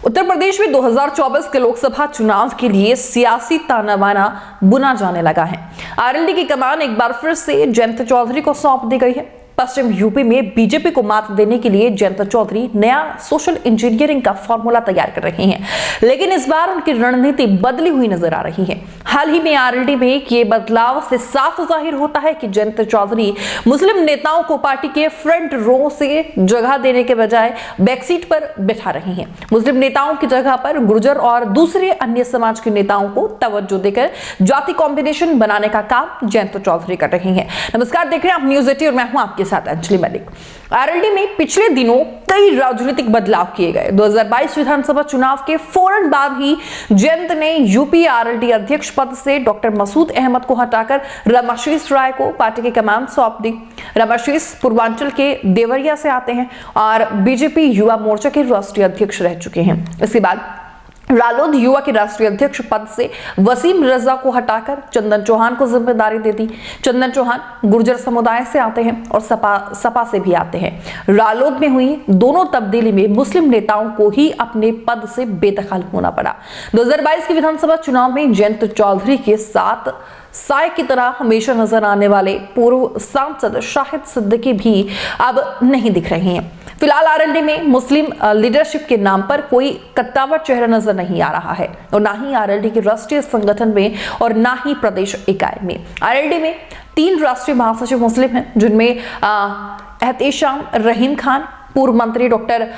उत्तर प्रदेश में 2024 के लोकसभा चुनाव के लिए सियासी ताना बाना बुना जाने लगा है। आरएलडी की कमान एक बार फिर से जयंत चौधरी को सौंप दी गई है। पश्चिम यूपी में बीजेपी को मात देने के लिए जयंत चौधरी नया सोशल इंजीनियरिंग का फॉर्मूला तैयार कर रहे हैं, लेकिन इस बार उनकी रणनीति बदली हुई नजर आ रही है। हाल ही में आरएलडी में किए बदलाव से साफ जाहिर होता है कि जयंत चौधरी मुस्लिम नेताओं को पार्टी के फ्रंट रो से जगह देने के बजाय बैकसीट पर बैठा रहे हैं। मुस्लिम नेताओं की जगह पर गुर्जर और दूसरे अन्य समाज के नेताओं को तवज्जो देकर जाति कॉम्बिनेशन बनाने का काम जयंत चौधरी कर रहे हैं। नमस्कार, देख रहे हैं आप न्यूज़ 18 और मैं हूं आपके साथ अंजलि मलिक। आरएलडी में पिछले दिनों कई राजनीतिक बदलाव किए गए। 2022 विधानसभा चुनाव के फौरन बाद ही जयंत ने यूपी आरएलडी अध्यक्ष पद से डॉक्टर मसूद अहमद को हटाकर रमाशीष राय को पार्टी की कमान सौंप दी। रमाशीष पूर्वांचल के देवरिया से आते हैं और बीजेपी युवा मोर्चा के राष्ट्रीय अध्यक्ष रह चुके हैं। इसके बाद रालोद युवा के राष्ट्रीय अध्यक्ष पद से वसीम रजा को हटाकर चंदन चौहान को जिम्मेदारी दे दी। चंदन चौहान गुर्जर समुदाय से आते हैं और सपा से भी आते हैं। रालोद में हुई दोनों तब्दीली में मुस्लिम नेताओं को ही अपने पद से बेदखल होना पड़ा। 2022 के विधानसभा चुनाव में जयंत चौधरी के साथ साय की तरह हमेशा नजर आने वाले पूर्व सांसद शाहिद सिद्दीकी भी अब नहीं दिख रहे हैं। फिलहाल आरएलडी में मुस्लिम लीडरशिप के नाम पर कोई कद्दावर चेहरा नजर नहीं आ रहा है और ना ही आरएलडी के राष्ट्रीय संगठन में और ना ही प्रदेश इकाई में। आरएलडी में 3 राष्ट्रीय महासचिव मुस्लिम हैं, जिनमें एहतेशाम रहीम खान, पूर्व मंत्री डॉक्टर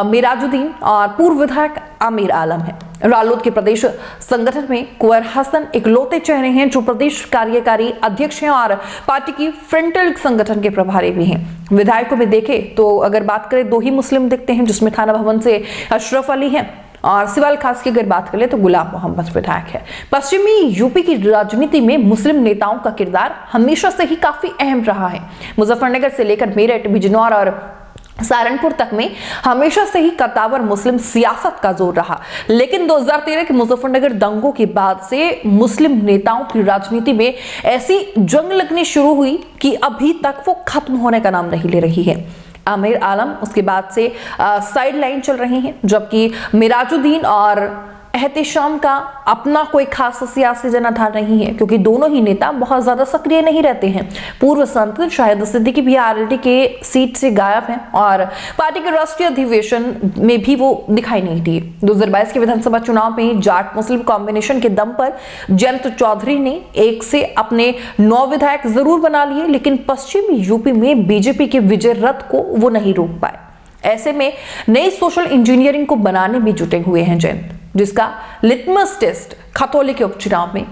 मिराजुद्दीन और पूर्व विधायक आमिर आलम है। रालोद के प्रदेश संगठन में कुंवर हसन इकलौते चेहरे हैं जो प्रदेश कार्यकारी अध्यक्ष हैं और पार्टी की फ्रंटल संगठन के प्रभारी भी हैं। विधायकों में देखें तो अगर बात करें 2 ही मुस्लिम दिखते हैं, जिसमें थाना भवन से अशरफ अली हैं और सिवाल खास की अगर बात करें तो गुलाम मोहम्मद विधायक है। पश्चिमी यूपी की राजनीति में मुस्लिम नेताओं का किरदार हमेशा से ही काफी अहम रहा है। मुजफ्फरनगर से लेकर मेरठ, बिजनौर और सहारनपुर तक में हमेशा से ही कद्दावर मुस्लिम सियासत का जोर रहा, लेकिन 2013 के मुजफ्फरनगर दंगों के बाद से मुस्लिम नेताओं की राजनीति में ऐसी जंग लगनी शुरू हुई कि अभी तक वो खत्म होने का नाम नहीं ले रही है। आमिर आलम उसके बाद से साइड लाइन चल रही हैं, जबकि मिराजुद्दीन और एहतेशाम का अपना कोई खास सियासी जनाधार नहीं है, क्योंकि दोनों ही नेता बहुत ज्यादा सक्रिय नहीं रहते हैं। पूर्व सांसद शाहिद सिद्दीकी भी आरएलडी के सीट से गायब हैं और पार्टी के राष्ट्रीय अधिवेशन में भी वो दिखाई नहीं दिए। 2022 के विधानसभा चुनाव में जाट मुस्लिम कॉम्बिनेशन के दम पर जयंत चौधरी ने 1 से अपने 9 विधायक जरूर बना लिए, लेकिन पश्चिमी यूपी में बीजेपी के विजय रथ को वो नहीं रोक पाए। ऐसे में नई सोशल इंजीनियरिंग को बनाने में जुटे हुए हैं जयंत, जिसका लिटमस टेस्ट खतौली के उपचुनाव में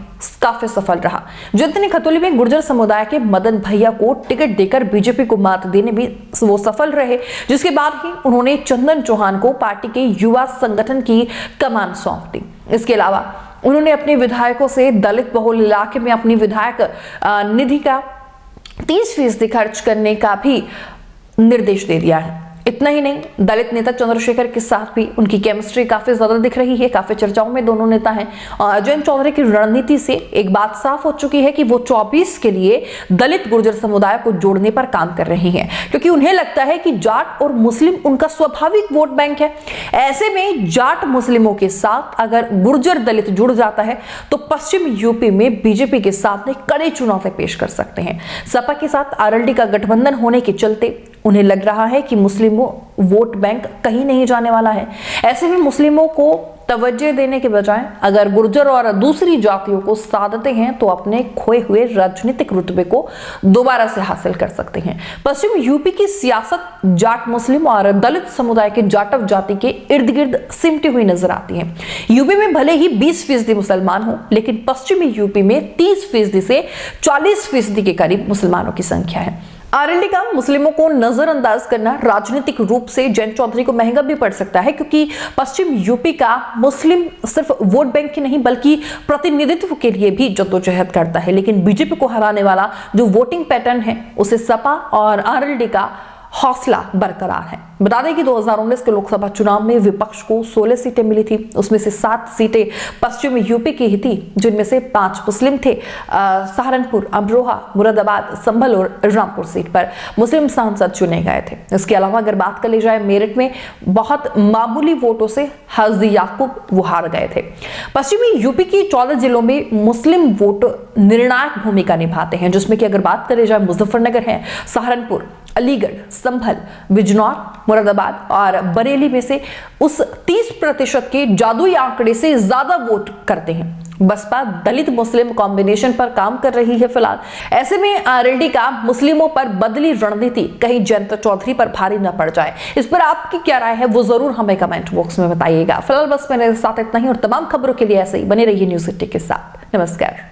काफी सफल रहा। जयंत ने खतौली में गुर्जर समुदाय के मदन भैया को टिकट देकर बीजेपी को मात देने में वो सफल रहे, जिसके बाद ही उन्होंने चंदन चौहान को पार्टी के युवा संगठन की कमान सौंप दी। इसके अलावा उन्होंने अपने विधायकों से दलित बहुल इलाके में अपनी विधायक निधि का 30% खर्च करने का भी निर्देश दे दिया है। इतना ही नहीं, दलित नेता चंद्रशेखर के साथ भी उनकी केमिस्ट्री काफी ज्यादा दिख रही है। काफी चर्चाओं में दोनों नेता हैं और जयंत चौधरी की रणनीति से एक बात साफ हो चुकी है कि वो 24 के लिए दलित गुर्जर समुदाय को जोड़ने पर काम कर रही हैं, क्योंकि उन्हें लगता है कि जाट और मुस्लिम उनका स्वाभाविक वोट बैंक है। ऐसे में जाट मुस्लिमों के साथ अगर गुर्जर दलित जुड़ जाता है तो पश्चिम यूपी में बीजेपी के सामने कड़ी चुनौती पेश कर सकते हैं। सपा के साथ आरएलडी का गठबंधन होने के चलते उन्हें लग रहा है कि मुस्लिमों वोट बैंक कहीं नहीं जाने वाला है। ऐसे में मुस्लिमों को तवज्जो देने के बजाय अगर गुर्जर और दूसरी जातियों को साथ देते हैं तो अपने खोए हुए राजनीतिक रुतबे को दोबारा से हासिल कर सकते हैं। पश्चिम यूपी की सियासत जाट मुस्लिम और दलित समुदाय के जाटव जाति के इर्द गिर्द सिमटी हुई नजर आती है। यूपी में भले ही 20% मुसलमान हो, लेकिन पश्चिमी यूपी में 30% से 40% के करीब मुसलमानों की संख्या है। आरएलडी का मुस्लिमों को नजरअंदाज करना राजनीतिक रूप से जयंत चौधरी को महंगा भी पड़ सकता है, क्योंकि पश्चिम यूपी का मुस्लिम सिर्फ वोट बैंक ही नहीं बल्कि प्रतिनिधित्व के लिए भी जद्दोजहद करता है। लेकिन बीजेपी को हराने वाला जो वोटिंग पैटर्न है उसे सपा और आरएलडी का हौसला बरकरार है। बता दें कि 2019 के लोकसभा चुनाव में विपक्ष को 16 सीटें मिली थी, उसमें से 7 सीटें पश्चिम यूपी की ही थी, जिनमें से 5 मुस्लिम थे। सहारनपुर, अमरोहा, मुरादाबाद, संभल और रामपुर सीट पर मुस्लिम सांसद चुने गए थे। इसके अलावा अगर बात कर ली जाए मेरठ में बहुत मामूली वोटों से हाजी याकूब वो हार गए थे। पश्चिमी यूपी की 14 जिलों में मुस्लिम वोट निर्णायक भूमिका निभाते हैं, जिसमें कि अगर बात करी जाए मुजफ्फरनगर है, सहारनपुर, अलीगढ़, संभल, बिजनौर, मुरादाबाद और बरेली में से उस 30% के जादुई आंकड़े से ज्यादा वोट करते हैं। बसपा दलित मुस्लिम कॉम्बिनेशन पर काम कर रही है फिलहाल। ऐसे में आरएलडी का मुस्लिमों पर बदली रणनीति कहीं जयंत चौधरी पर भारी न पड़ जाए। इस पर आपकी क्या राय है वो जरूर हमें कमेंट बॉक्स में बताइएगा। फिलहाल बस मेरे साथ इतना ही और तमाम खबरों के लिए ऐसे ही बने रहिए न्यूज़ 80 के साथ। नमस्कार।